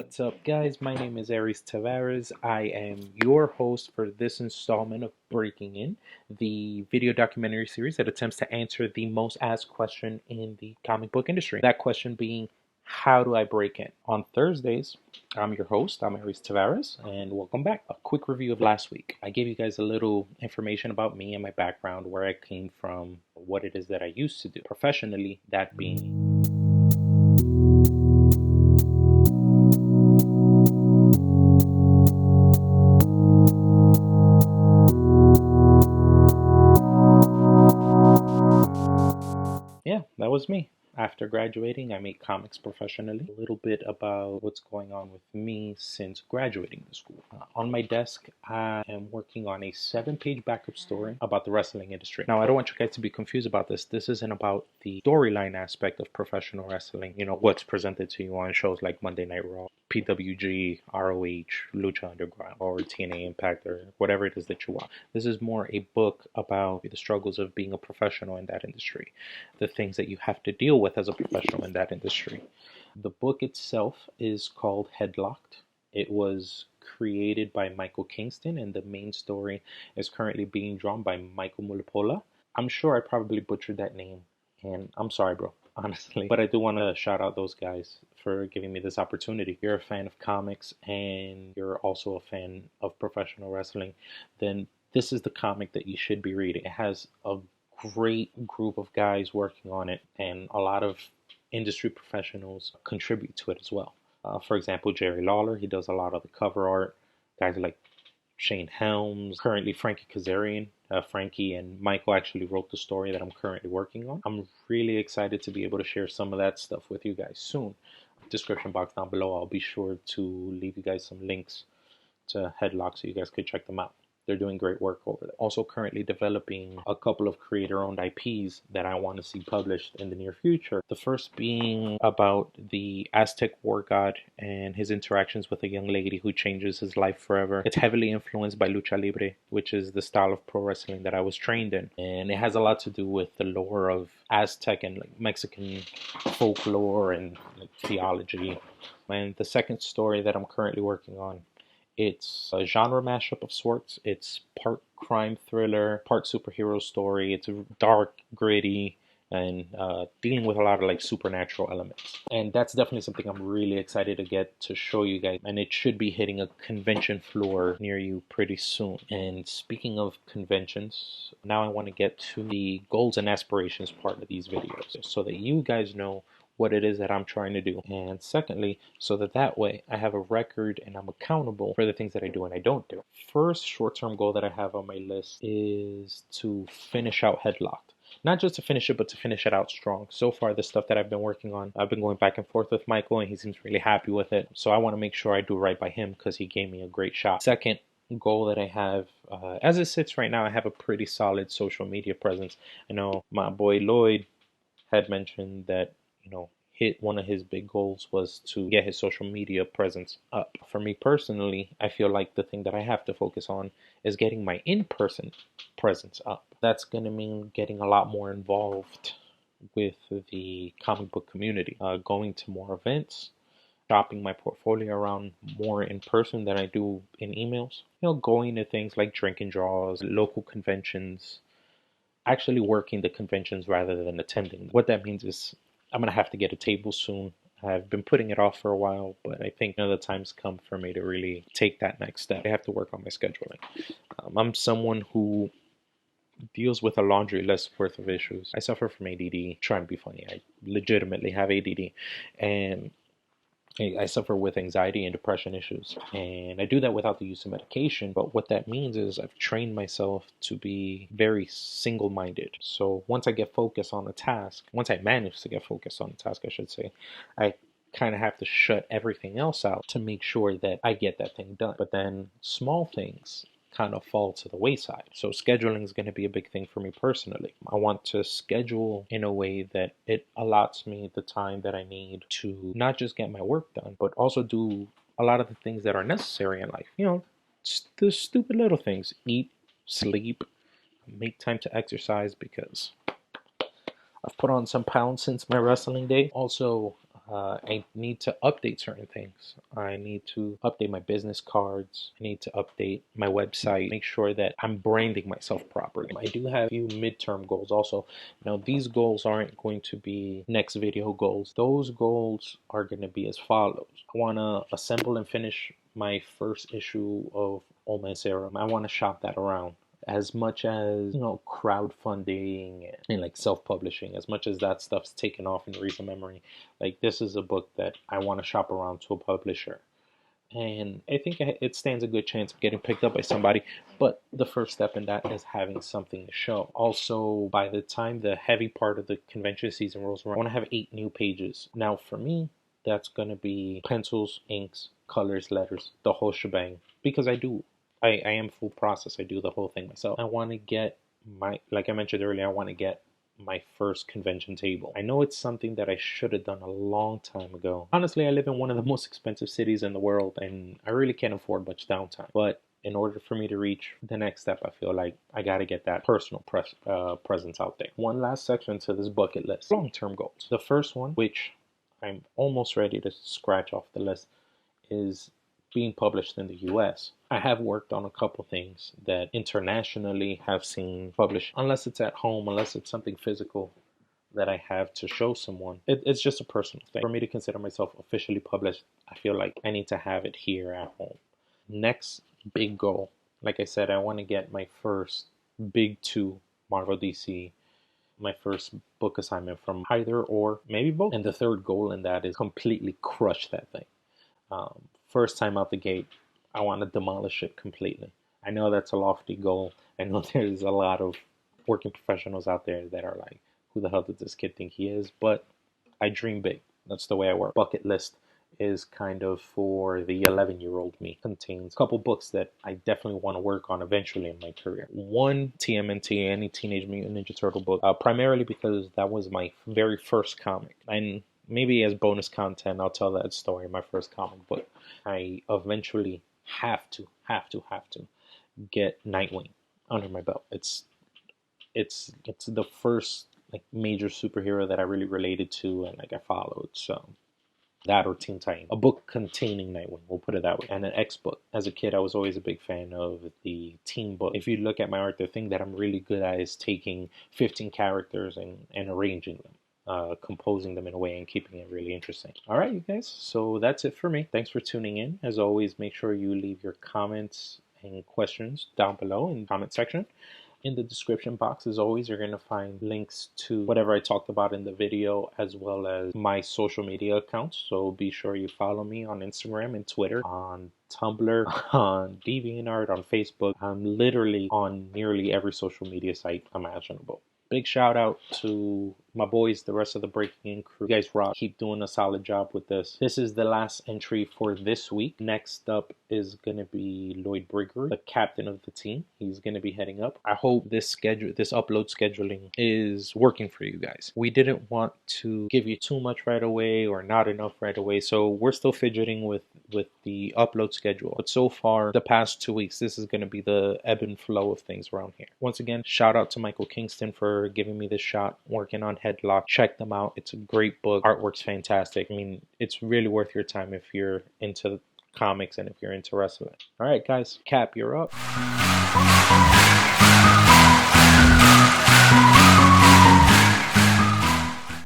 What's up, guys? My name is Aries Tavares. I am your host for this installment of Breaking In, the video documentary series that attempts to answer the most asked question in the comic book industry. That question being, how do I break in? On Thursdays, I'm your host. I'm Aries Tavares, and welcome back. A quick review of last week. I gave you guys a little information about me and my background, where I came from, what it is that I used to do professionally, that being that was me. After graduating, I made comics professionally. A little bit about what's going on with me since graduating the school. On my desk, I am working on a 7-page backup story about the wrestling industry. Now, I don't want you guys to be confused about this. This isn't about the storyline aspect of professional wrestling. You know, what's presented to you on shows like Monday Night Raw, PWG, ROH, Lucha Underground, or TNA Impact, or whatever it is that you want. This is more a book about the struggles of being a professional in that industry, the things that you have to deal with as a professional in that industry. The book itself is called Healocked. It was created by Michael Kingston, and the main story is currently being drawn by Michael Mulipola. I'm sure I probably butchered that name, and I'm sorry, bro, honestly. But I do want to shout out those guys for giving me this opportunity. If you're a fan of comics and you're also a fan of professional wrestling, then this is the comic that you should be reading. It has a great group of guys working on it, and a lot of industry professionals contribute to it as well. For example, Jerry Lawler, he does a lot of the cover art. Guys like Shane Helms, currently Frankie Kazarian. Frankie and Michael actually wrote the story that I'm currently working on. I'm really excited to be able to share some of that stuff with you guys soon. Description box down below, I'll be sure to leave you guys some links to Headlock so you guys could check them out. They're doing great work over there. Also currently developing a couple of creator-owned IPs that I want to see published in the near future. The first being about the Aztec war god and his interactions with a young lady who changes his life forever. It's heavily influenced by Lucha Libre, which is the style of pro wrestling that I was trained in. And it has a lot to do with the lore of Aztec and like Mexican folklore and like theology. And the second story that I'm currently working on, it's a genre mashup of sorts. It's part crime thriller, part superhero story. It's dark, gritty, and dealing with a lot of like supernatural elements. And that's definitely something I'm really excited to get to show you guys. And it should be hitting a convention floor near you pretty soon. And speaking of conventions, now I want to get to the goals and aspirations part of these videos so that you guys know what it is that I'm trying to do. And secondly, so that way I have a record and I'm accountable for the things that I do and I don't do. First short-term goal that I have on my list is to finish out Headlocked. Not just to finish it, but to finish it out strong. So far, the stuff that I've been working on, I've been going back and forth with Michael, and he seems really happy with it. So I want to make sure I do right by him because he gave me a great shot. Second goal that I have, as it sits right now, I have a pretty solid social media presence. I know my boy Lloyd had mentioned that, you know, one of his big goals was to get his social media presence up. For me personally, I feel like the thing that I have to focus on is getting my in-person presence up. That's going to mean getting a lot more involved with the comic book community, going to more events, shopping my portfolio around more in person than I do in emails. You know, going to things like drinking draws, local conventions, actually working the conventions rather than attending. What that means is I'm going to have to get a table soon. I've been putting it off for a while, but I think the time's come for me to really take that next step. I have to work on my scheduling. I'm someone who deals with a laundry list worth of issues. I suffer from ADD. Trying to be funny, I legitimately have ADD, and I suffer with anxiety and depression issues, and I do that without the use of medication. But what that means is I've trained myself to be very single-minded. So once I get focused on a task, once I manage to get focused on a task, I should say, I kind of have to shut everything else out to make sure that I get that thing done. But then small things kind of fall to the wayside. So scheduling is going to be a big thing for me personally. I want to schedule in a way that it allots me the time that I need to not just get my work done, but also do a lot of the things that are necessary in life. You know, the stupid little things: eat, sleep, make time to exercise, because I've put on some pounds since my wrestling day. Also, I need to update certain things. I need to update my business cards. I need to update my website, make sure that I'm branding myself properly. I do have a few midterm goals also. Now, these goals aren't going to be next video goals. Those goals are going to be as follows. I want to assemble and finish my first issue of Old Man Serum. I want to shop that around. As much as, you know, crowdfunding and like self-publishing, as much as that stuff's taken off in recent memory, like this is a book that I want to shop around to a publisher, and I think it stands a good chance of getting picked up by somebody. But the first step in that is having something to show. Also, by the time the heavy part of the convention season rolls around, I want to have 8 new pages. Now for me, that's going to be pencils, inks, colors, letters, the whole shebang, because I am full process. I do the whole thing myself. I want to get like I mentioned earlier, I want to get my first convention table. I know it's something that I should have done a long time ago. Honestly, I live in one of the most expensive cities in the world, and I really can't afford much downtime. But in order for me to reach the next step, I feel like I got to get that personal presence out there. One last section to this bucket list: long-term goals. The first one, which I'm almost ready to scratch off the list, is being published in the US. I have worked on a couple things that internationally have seen published. Unless it's at home, unless it's something physical that I have to show someone, it's just a personal thing. For me to consider myself officially published, I feel like I need to have it here at home. Next big goal, like I said, I want to get my first big 2 Marvel DC, my first book assignment from either or maybe both. And the third goal in that is completely crush that thing. First time out the gate, I want to demolish it completely. I know that's a lofty goal. I know there's a lot of working professionals out there that are like, who the hell did this kid think he is? But I dream big. That's the way I work. Bucket list is kind of for the 11-year-old me. Contains a couple books that I definitely want to work on eventually in my career. One, TMNT, any Teenage Mutant Ninja Turtle book, primarily because that was my very first comic. And maybe as bonus content, I'll tell that story in my first comic book. I eventually have to get Nightwing under my belt. It's the first like major superhero that I really related to and like I followed. So that or Teen Titan, a book containing Nightwing, we'll put it that way, and an X book. As a kid, I was always a big fan of the teen book. If you look at my art, the thing that I'm really good at is taking 15 characters and arranging them. Composing them in a way and keeping it really interesting. All right, you guys, so that's it for me. Thanks for tuning in. As always, make sure you leave your comments and questions down below in the comment section. In the description box, as always, you're going to find links to whatever I talked about in the video, as well as my social media accounts. So be sure you follow me on Instagram and Twitter, on Tumblr, on DeviantArt, on Facebook. I'm literally on nearly every social media site imaginable. Big shout out to my boys, the rest of the Breaking In crew. You guys rock. Keep doing a solid job with this. This is the last entry for this week. Next up is going to be Lloyd Brigger, the captain of the team. He's going to be heading up. I hope this upload scheduling is working for you guys. We didn't want to give you too much right away or not enough right away, so we're still fidgeting with the upload schedule. But so far, the past 2 weeks, this is going to be the ebb and flow of things around here. Once again, shout out to Michael Kingston for giving me this shot, working on Headlock. Check them out. It's a great book. Artwork's fantastic. I mean, it's really worth your time if you're into comics and if you're into wrestling. All right, guys. Cap, you're up.